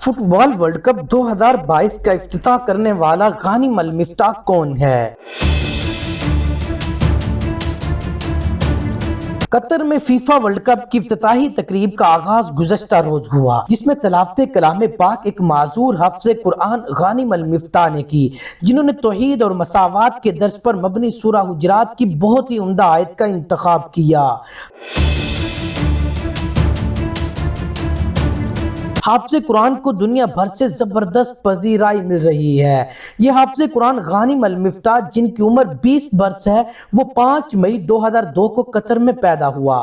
Fit بال world cup 2022 کا افتتاح کرنے والا غانم المفتاح کون ہے؟ قطر میں فیفا ورلڈ کپ کی افتتاحی تقریب کا آغاز گزشتہ روز ہوا، جس میں تلاوت کلام پاک ایک معذور حافظ قرآن غانم المفتاح نے کی، جنہوں نے توحید اور مساوات کے درس پر مبنی سورہ حجرات کی بہت ہی عمدہ آیت کا انتخاب کیا۔ حافظ قرآن کو دنیا بھر سے زبردست پذیرائی مل رہی ہے۔ یہ حافظ قرآن غانم المفتاح، جن کی عمر 20 برس ہے، وہ 5 مئی 2002 کو قطر میں پیدا ہوا۔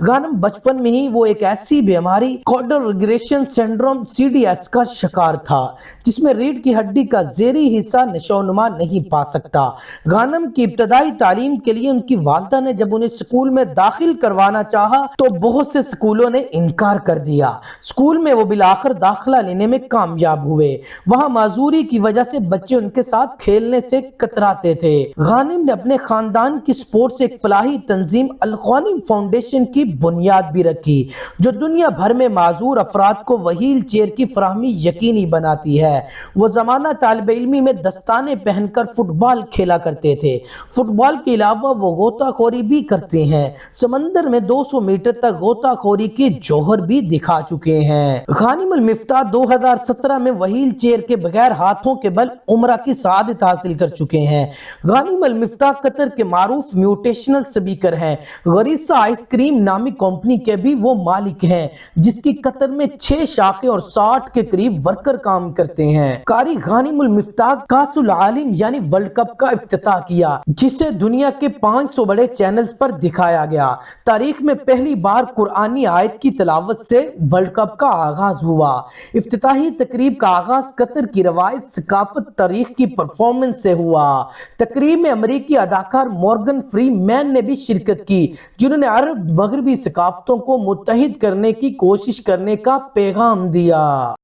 غانم بچپن میں ہی وہ ایک ایسی بیماری کوڈل ریگریشن سنڈروم (CDS) کا شکار تھا، جس میں ریڑھ کی ہڈی کا زیریں حصہ نشوونما نہیں پا سکتا۔ غانم کی ابتدائی تعلیم کے لیے ان کی والدہ نے جب انہیں اسکول میں داخل کروانا چاہا تو بہت سے اسکولوں نے انکار کر دیا۔ اسکول میں وہ بالآخر داخلہ لینے میں کامیاب ہوئے۔ وہاں معذوری کی وجہ سے بچے ان کے ساتھ کھیلنے سے کتراتے تھے۔ غانم نے اپنے خاندان کی سپورٹ سے ایک فلاحی تنظیم الغانم فاؤنڈیشن کی بنیاد بھی رکھی، جو دنیا بھر میں معذور افراد کو وہیل چیئر کی فراہمی یقینی بناتی ہے۔ وہ زمانہ طالب علمی میں دستانے پہن کر فٹ بال کھیلا کرتے تھے۔ فٹ بال کے علاوہ وہ غوطہ خوری بھی کرتے ہیں۔ سمندر میں 200 میٹر تک غوطہ خوری کے جوہر بھی دکھا چکے ہیں۔ غانم المفتاح 2017 میں وہیل چیئر کے بغیر ہاتھوں کے بل عمرہ کی سعادت حاصل کر چکے ہیں۔ غانم المفتاح قطر کے معروف میوٹیشنل سپیکر ہیں۔ غریسہ آئس کریم نامی کمپنی کے بھی وہ مالک ہیں، جس کی قطر میں 6 شاخیں اور 60 کے قریب ورکر کام کرتے ہیں۔ قاری غانم المفتاح کاس العالم یعنی ورلڈ کپ کا افتتاح کیا، جسے دنیا کے 500 بڑے چینلز پر دکھایا گیا۔ تاریخ میں پہلی بار قرآنی آیت کی تلاوت سے ورلڈ کپ کا آغاز ہوا۔ افتتاحی تقریب کا آغاز قطر کی روایت، ثقافت، تاریخ کی پرفارمنس سے ہوا۔ تقریب میں امریکی اداکار مورگن فری مین نے بھی شرکت کی، جنہوں نے عرب مغربی ثقافتوں کو متحد کرنے کی کوشش کرنے کا پیغام دیا۔